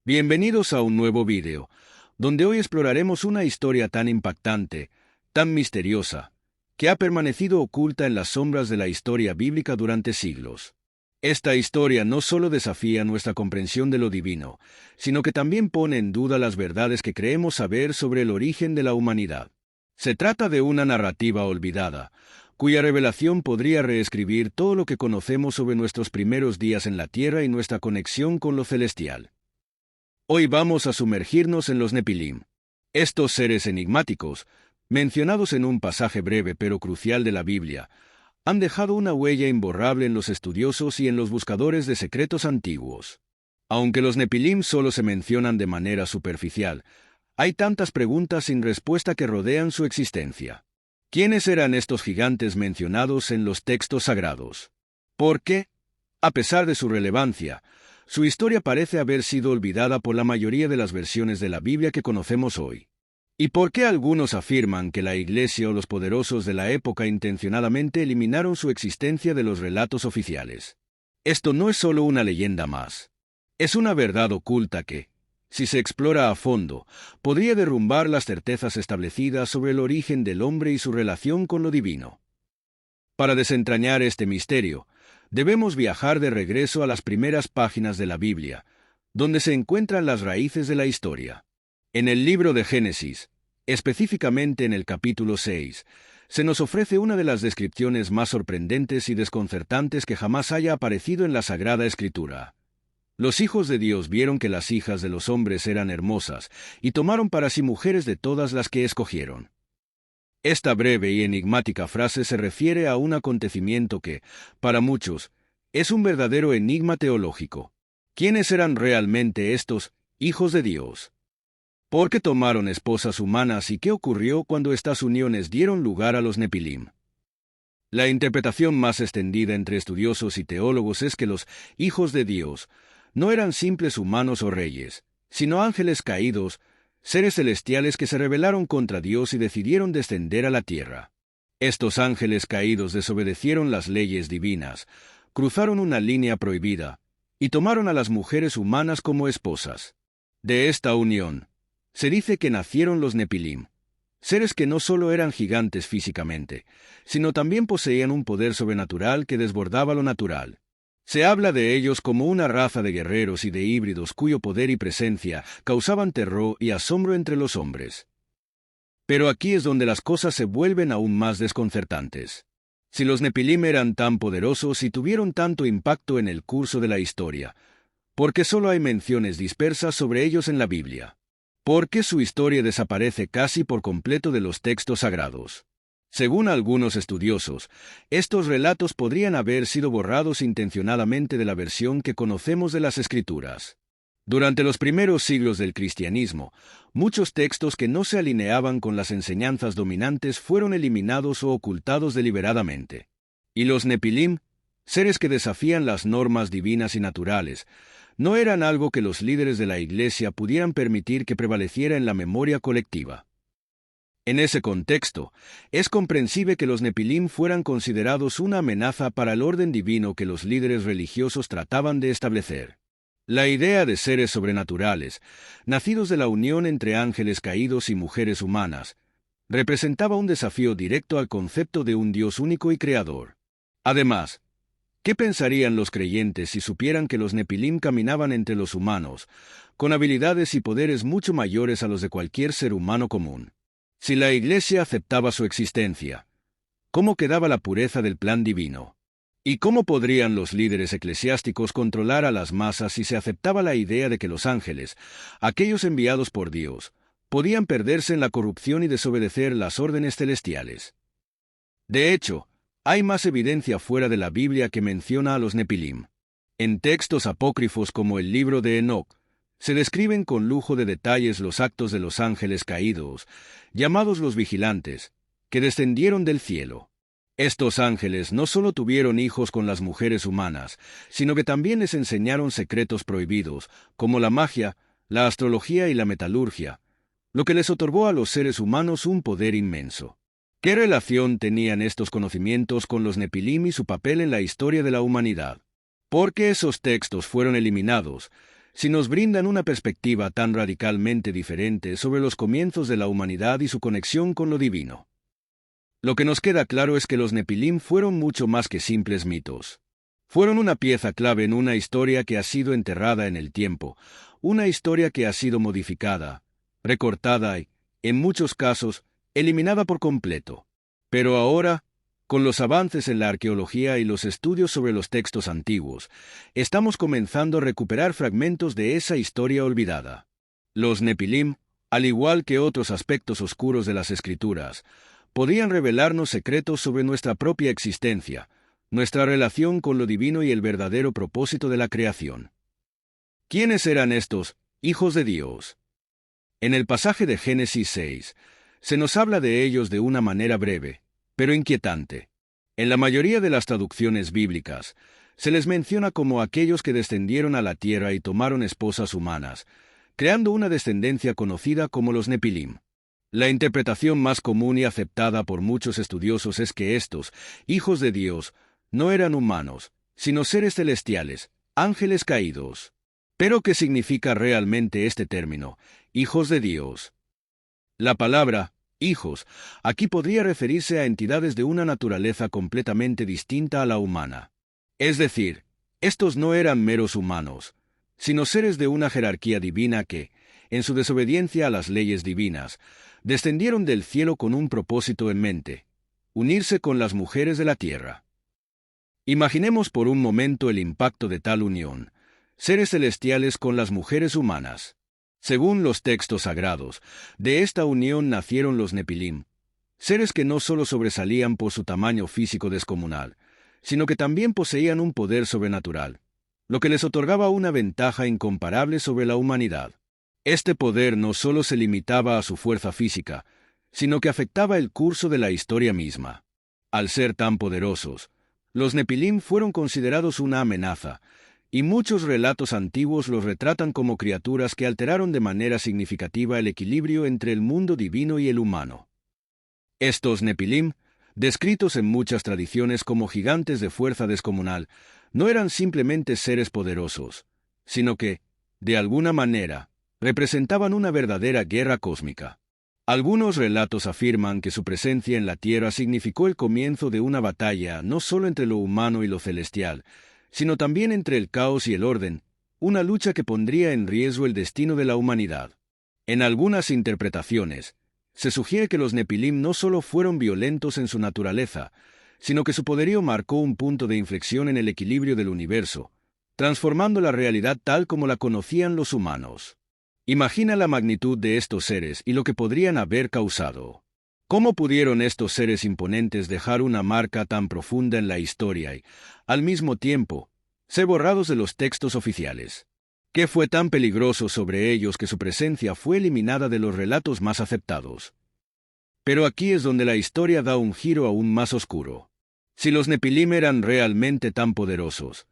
Bienvenidos a un nuevo vídeo, donde hoy exploraremos una historia tan impactante, tan misteriosa, que ha permanecido oculta en las sombras de la historia bíblica durante siglos. Esta historia no solo desafía nuestra comprensión de lo divino, sino que también pone en duda las verdades que creemos saber sobre el origen de la humanidad. Se trata de una narrativa olvidada, cuya revelación podría reescribir todo lo que conocemos sobre nuestros primeros días en la tierra y nuestra conexión con lo celestial. Hoy vamos a sumergirnos en los Nepilim. Estos seres enigmáticos, mencionados en un pasaje breve pero crucial de la Biblia, han dejado una huella imborrable en los estudiosos y en los buscadores de secretos antiguos. Aunque los Nepilim solo se mencionan de manera superficial, hay tantas preguntas sin respuesta que rodean su existencia. ¿Quiénes eran estos gigantes mencionados en los textos sagrados? ¿Por qué, a pesar de su relevancia, su historia parece haber sido olvidada por la mayoría de las versiones de la Biblia que conocemos hoy? ¿Y por qué algunos afirman que la Iglesia o los poderosos de la época intencionadamente eliminaron su existencia de los relatos oficiales? Esto no es solo una leyenda más. Es una verdad oculta que, si se explora a fondo, podría derrumbar las certezas establecidas sobre el origen del hombre y su relación con lo divino. Para desentrañar este misterio, debemos viajar de regreso a las primeras páginas de la Biblia, donde se encuentran las raíces de la historia. En el libro de Génesis, específicamente en el capítulo 6, se nos ofrece una de las descripciones más sorprendentes y desconcertantes que jamás haya aparecido en la Sagrada Escritura. Los hijos de Dios vieron que las hijas de los hombres eran hermosas, y tomaron para sí mujeres de todas las que escogieron. Esta breve y enigmática frase se refiere a un acontecimiento que, para muchos, es un verdadero enigma teológico. ¿Quiénes eran realmente estos hijos de Dios? ¿Por qué tomaron esposas humanas y qué ocurrió cuando estas uniones dieron lugar a los Nepilim? La interpretación más extendida entre estudiosos y teólogos es que los hijos de Dios no eran simples humanos o reyes, sino ángeles caídos, seres celestiales que se rebelaron contra Dios y decidieron descender a la tierra. Estos ángeles caídos desobedecieron las leyes divinas, cruzaron una línea prohibida, y tomaron a las mujeres humanas como esposas. De esta unión, se dice que nacieron los Nepilim, seres que no solo eran gigantes físicamente, sino también poseían un poder sobrenatural que desbordaba lo natural. Se habla de ellos como una raza de guerreros y de híbridos cuyo poder y presencia causaban terror y asombro entre los hombres. Pero aquí es donde las cosas se vuelven aún más desconcertantes. Si los Nepilim eran tan poderosos y tuvieron tanto impacto en el curso de la historia, ¿por qué solo hay menciones dispersas sobre ellos en la Biblia? ¿Por qué su historia desaparece casi por completo de los textos sagrados? Según algunos estudiosos, estos relatos podrían haber sido borrados intencionadamente de la versión que conocemos de las Escrituras. Durante los primeros siglos del cristianismo, muchos textos que no se alineaban con las enseñanzas dominantes fueron eliminados o ocultados deliberadamente. Y los Nepilim, seres que desafían las normas divinas y naturales, no eran algo que los líderes de la Iglesia pudieran permitir que prevaleciera en la memoria colectiva. En ese contexto, es comprensible que los Nepilim fueran considerados una amenaza para el orden divino que los líderes religiosos trataban de establecer. La idea de seres sobrenaturales, nacidos de la unión entre ángeles caídos y mujeres humanas, representaba un desafío directo al concepto de un Dios único y creador. Además, ¿qué pensarían los creyentes si supieran que los Nepilim caminaban entre los humanos, con habilidades y poderes mucho mayores a los de cualquier ser humano común? Si la Iglesia aceptaba su existencia, ¿cómo quedaba la pureza del plan divino? ¿Y cómo podrían los líderes eclesiásticos controlar a las masas si se aceptaba la idea de que los ángeles, aquellos enviados por Dios, podían perderse en la corrupción y desobedecer las órdenes celestiales? De hecho, hay más evidencia fuera de la Biblia que menciona a los Nepilim. En textos apócrifos como el libro de Enoc, se describen con lujo de detalles los actos de los ángeles caídos, llamados los vigilantes, que descendieron del cielo. Estos ángeles no solo tuvieron hijos con las mujeres humanas, sino que también les enseñaron secretos prohibidos, como la magia, la astrología y la metalurgia, lo que les otorgó a los seres humanos un poder inmenso. ¿Qué relación tenían estos conocimientos con los Nepilim y su papel en la historia de la humanidad? ¿Por qué esos textos fueron eliminados? si nos brindan una perspectiva tan radicalmente diferente sobre los comienzos de la humanidad y su conexión con lo divino. Lo que nos queda claro es que los Nepilim fueron mucho más que simples mitos. Fueron una pieza clave en una historia que ha sido enterrada en el tiempo, una historia que ha sido modificada, recortada y, en muchos casos, eliminada por completo. Pero ahora, con los avances en la arqueología y los estudios sobre los textos antiguos, estamos comenzando a recuperar fragmentos de esa historia olvidada. Los Nepilim, al igual que otros aspectos oscuros de las Escrituras, podían revelarnos secretos sobre nuestra propia existencia, nuestra relación con lo divino y el verdadero propósito de la creación. ¿Quiénes eran estos hijos de Dios? En el pasaje de Génesis 6, se nos habla de ellos de una manera breve, pero inquietante. En la mayoría de las traducciones bíblicas, se les menciona como aquellos que descendieron a la tierra y tomaron esposas humanas, creando una descendencia conocida como los Nepilim. La interpretación más común y aceptada por muchos estudiosos es que estos hijos de Dios no eran humanos, sino seres celestiales, ángeles caídos. ¿Pero qué significa realmente este término, hijos de Dios? La palabra hijos aquí podría referirse a entidades de una naturaleza completamente distinta a la humana. Es decir, estos no eran meros humanos, sino seres de una jerarquía divina que, en su desobediencia a las leyes divinas, descendieron del cielo con un propósito en mente: unirse con las mujeres de la tierra. Imaginemos por un momento el impacto de tal unión, seres celestiales con las mujeres humanas. Según los textos sagrados, de esta unión nacieron los Nepilim, seres que no solo sobresalían por su tamaño físico descomunal, sino que también poseían un poder sobrenatural, lo que les otorgaba una ventaja incomparable sobre la humanidad. Este poder no solo se limitaba a su fuerza física, sino que afectaba el curso de la historia misma. Al ser tan poderosos, los Nepilim fueron considerados una amenaza, y muchos relatos antiguos los retratan como criaturas que alteraron de manera significativa el equilibrio entre el mundo divino y el humano. Estos Nepilim, descritos en muchas tradiciones como gigantes de fuerza descomunal, no eran simplemente seres poderosos, sino que, de alguna manera, representaban una verdadera guerra cósmica. Algunos relatos afirman que su presencia en la Tierra significó el comienzo de una batalla no solo entre lo humano y lo celestial, sino también entre el caos y el orden, una lucha que pondría en riesgo el destino de la humanidad. En algunas interpretaciones, se sugiere que los Nepilim no solo fueron violentos en su naturaleza, sino que su poderío marcó un punto de inflexión en el equilibrio del universo, transformando la realidad tal como la conocían los humanos. Imagina la magnitud de estos seres y lo que podrían haber causado. ¿Cómo pudieron estos seres imponentes dejar una marca tan profunda en la historia y, al mismo tiempo, ser borrados de los textos oficiales? ¿Qué fue tan peligroso sobre ellos que su presencia fue eliminada de los relatos más aceptados? Pero aquí es donde la historia da un giro aún más oscuro. Si los Nepilim eran realmente tan poderosos,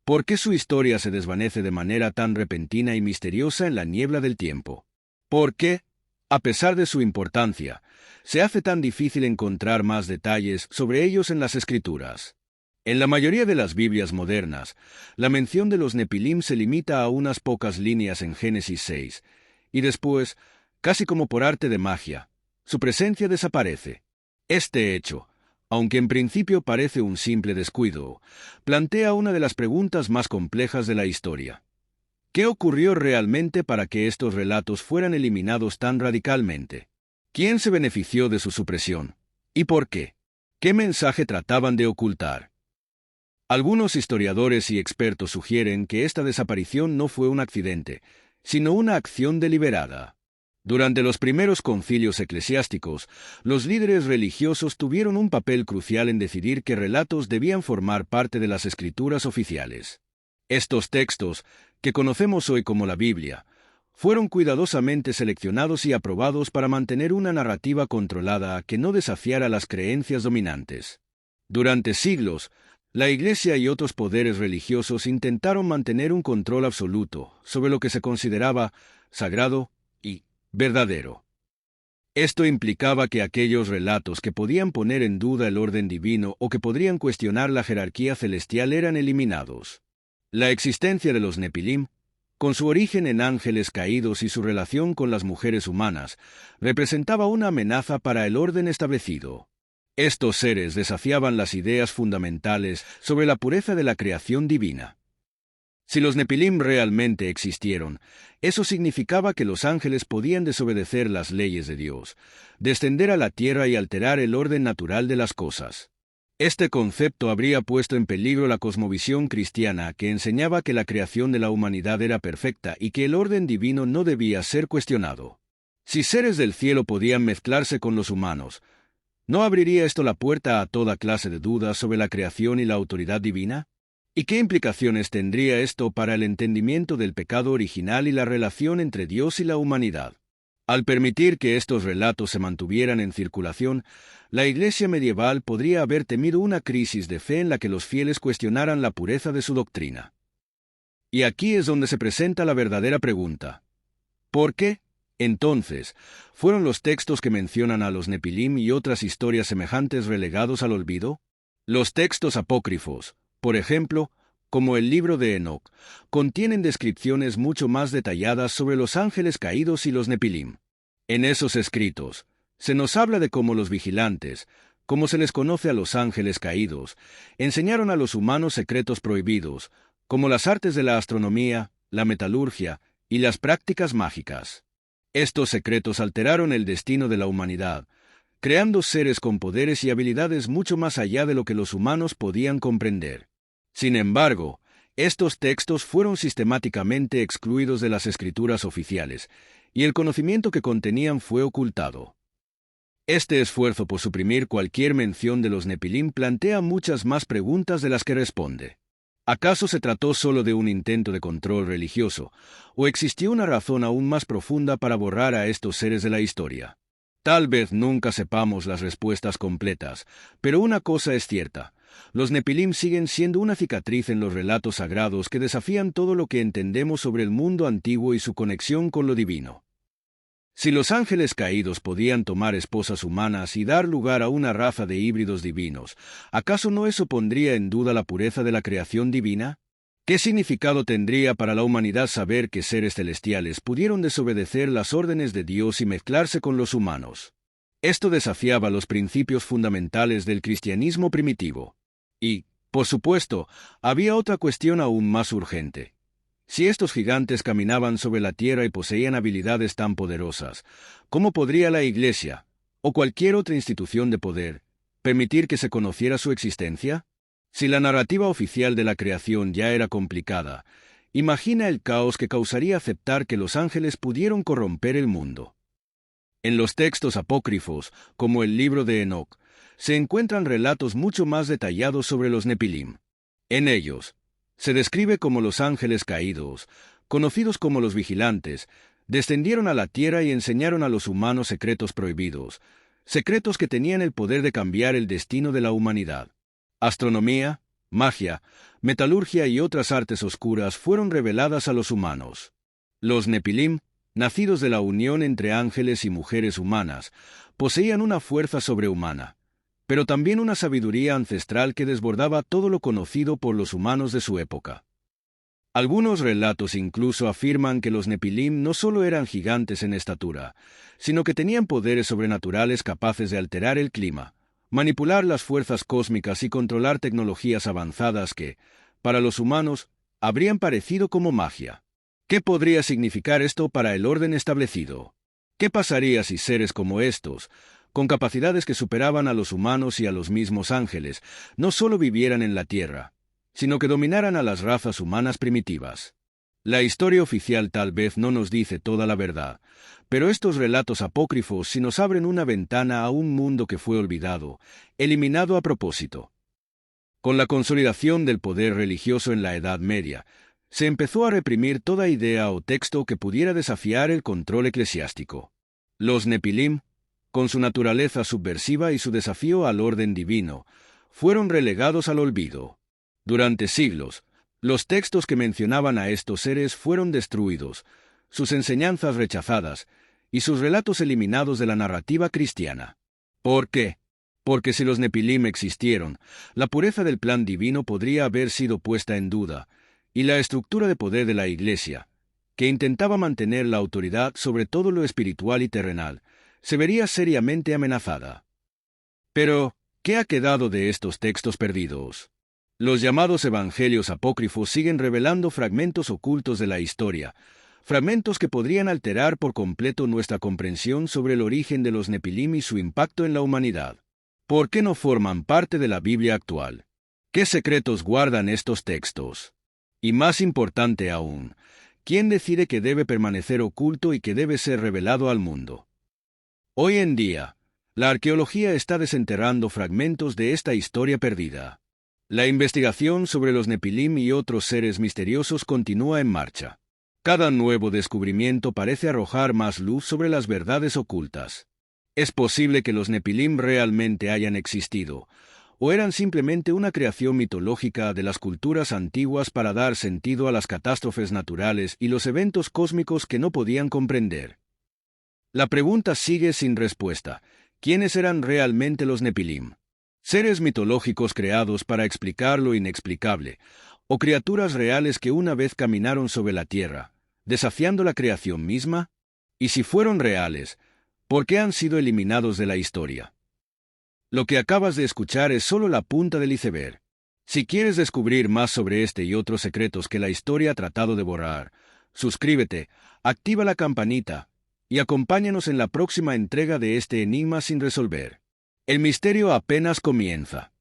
¿por qué su historia se desvanece de manera tan repentina y misteriosa en la niebla del tiempo? ¿Por qué, a pesar de su importancia, se hace tan difícil encontrar más detalles sobre ellos en las Escrituras? En la mayoría de las Biblias modernas, la mención de los Nepilim se limita a unas pocas líneas en Génesis 6, y después, casi como por arte de magia, su presencia desaparece. Este hecho, aunque en principio parece un simple descuido, plantea una de las preguntas más complejas de la historia. ¿Qué ocurrió realmente para que estos relatos fueran eliminados tan radicalmente? ¿Quién se benefició de su supresión? ¿Y por qué? ¿Qué mensaje trataban de ocultar? Algunos historiadores y expertos sugieren que esta desaparición no fue un accidente, sino una acción deliberada. Durante los primeros concilios eclesiásticos, los líderes religiosos tuvieron un papel crucial en decidir qué relatos debían formar parte de las escrituras oficiales. Estos textos, que conocemos hoy como la Biblia, fueron cuidadosamente seleccionados y aprobados para mantener una narrativa controlada que no desafiara las creencias dominantes. Durante siglos, la Iglesia y otros poderes religiosos intentaron mantener un control absoluto sobre lo que se consideraba sagrado y verdadero. Esto implicaba que aquellos relatos que podían poner en duda el orden divino o que podrían cuestionar la jerarquía celestial eran eliminados. La existencia de los Nepilim, con su origen en ángeles caídos y su relación con las mujeres humanas, representaba una amenaza para el orden establecido. Estos seres desafiaban las ideas fundamentales sobre la pureza de la creación divina. Si los Nepilim realmente existieron, eso significaba que los ángeles podían desobedecer las leyes de Dios, descender a la tierra y alterar el orden natural de las cosas. Este concepto habría puesto en peligro la cosmovisión cristiana que enseñaba que la creación de la humanidad era perfecta y que el orden divino no debía ser cuestionado. Si seres del cielo podían mezclarse con los humanos, ¿no abriría esto la puerta a toda clase de dudas sobre la creación y la autoridad divina? ¿Y qué implicaciones tendría esto para el entendimiento del pecado original y la relación entre Dios y la humanidad? Al permitir que estos relatos se mantuvieran en circulación, la Iglesia medieval podría haber temido una crisis de fe en la que los fieles cuestionaran la pureza de su doctrina. Y aquí es donde se presenta la verdadera pregunta. ¿Por qué, entonces, fueron los textos que mencionan a los Nepilim y otras historias semejantes relegados al olvido? Los textos apócrifos, por ejemplo, como el libro de Enoc, contienen descripciones mucho más detalladas sobre los ángeles caídos y los Nepilim. En esos escritos, se nos habla de cómo los vigilantes, como se les conoce a los ángeles caídos, enseñaron a los humanos secretos prohibidos, como las artes de la astronomía, la metalurgia y las prácticas mágicas. Estos secretos alteraron el destino de la humanidad, creando seres con poderes y habilidades mucho más allá de lo que los humanos podían comprender. Sin embargo, estos textos fueron sistemáticamente excluidos de las escrituras oficiales, y el conocimiento que contenían fue ocultado. Este esfuerzo por suprimir cualquier mención de los Nepilim plantea muchas más preguntas de las que responde. ¿Acaso se trató solo de un intento de control religioso, o existió una razón aún más profunda para borrar a estos seres de la historia? Tal vez nunca sepamos las respuestas completas, pero una cosa es cierta: los Nepilim siguen siendo una cicatriz en los relatos sagrados que desafían todo lo que entendemos sobre el mundo antiguo y su conexión con lo divino. Si los ángeles caídos podían tomar esposas humanas y dar lugar a una raza de híbridos divinos, ¿acaso no eso pondría en duda la pureza de la creación divina? ¿Qué significado tendría para la humanidad saber que seres celestiales pudieron desobedecer las órdenes de Dios y mezclarse con los humanos? Esto desafiaba los principios fundamentales del cristianismo primitivo. Y, por supuesto, había otra cuestión aún más urgente. Si estos gigantes caminaban sobre la tierra y poseían habilidades tan poderosas, ¿cómo podría la Iglesia, o cualquier otra institución de poder, permitir que se conociera su existencia? Si la narrativa oficial de la creación ya era complicada, imagina el caos que causaría aceptar que los ángeles pudieron corromper el mundo. En los textos apócrifos, como el libro de Enoc, se encuentran relatos mucho más detallados sobre los Nepilim. En ellos, se describe cómo los ángeles caídos, conocidos como los vigilantes, descendieron a la tierra y enseñaron a los humanos secretos prohibidos, secretos que tenían el poder de cambiar el destino de la humanidad. Astronomía, magia, metalurgia y otras artes oscuras fueron reveladas a los humanos. Los Nepilim, nacidos de la unión entre ángeles y mujeres humanas, poseían una fuerza sobrehumana, pero también una sabiduría ancestral que desbordaba todo lo conocido por los humanos de su época. Algunos relatos incluso afirman que los Nepilim no solo eran gigantes en estatura, sino que tenían poderes sobrenaturales capaces de alterar el clima, manipular las fuerzas cósmicas y controlar tecnologías avanzadas que, para los humanos, habrían parecido como magia. ¿Qué podría significar esto para el orden establecido? ¿Qué pasaría si seres como estos, con capacidades que superaban a los humanos y a los mismos ángeles, no solo vivieran en la Tierra, sino que dominaran a las razas humanas primitivas? La historia oficial tal vez no nos dice toda la verdad, pero estos relatos apócrifos sí nos abren una ventana a un mundo que fue olvidado, eliminado a propósito. Con la consolidación del poder religioso en la Edad Media, se empezó a reprimir toda idea o texto que pudiera desafiar el control eclesiástico. Los Nepilim, con su naturaleza subversiva y su desafío al orden divino, fueron relegados al olvido. Durante siglos, los textos que mencionaban a estos seres fueron destruidos, sus enseñanzas rechazadas y sus relatos eliminados de la narrativa cristiana. ¿Por qué? Porque si los Nepilim existieron, la pureza del plan divino podría haber sido puesta en duda, y la estructura de poder de la Iglesia, que intentaba mantener la autoridad sobre todo lo espiritual y terrenal, se vería seriamente amenazada. Pero, ¿qué ha quedado de estos textos perdidos? Los llamados evangelios apócrifos siguen revelando fragmentos ocultos de la historia, fragmentos que podrían alterar por completo nuestra comprensión sobre el origen de los Nepilim y su impacto en la humanidad. ¿Por qué no forman parte de la Biblia actual? ¿Qué secretos guardan estos textos? Y más importante aún, ¿quién decide que debe permanecer oculto y que debe ser revelado al mundo? Hoy en día, la arqueología está desenterrando fragmentos de esta historia perdida. La investigación sobre los Nepilim y otros seres misteriosos continúa en marcha. Cada nuevo descubrimiento parece arrojar más luz sobre las verdades ocultas. Es posible que los Nepilim realmente hayan existido, o eran simplemente una creación mitológica de las culturas antiguas para dar sentido a las catástrofes naturales y los eventos cósmicos que no podían comprender. La pregunta sigue sin respuesta. ¿Quiénes eran realmente los Nepilim? ¿Seres mitológicos creados para explicar lo inexplicable, o criaturas reales que una vez caminaron sobre la tierra, desafiando la creación misma? Y si fueron reales, ¿por qué han sido eliminados de la historia? Lo que acabas de escuchar es solo la punta del iceberg. Si quieres descubrir más sobre este y otros secretos que la historia ha tratado de borrar, suscríbete, activa la campanita, y acompáñanos en la próxima entrega de este enigma sin resolver. El misterio apenas comienza.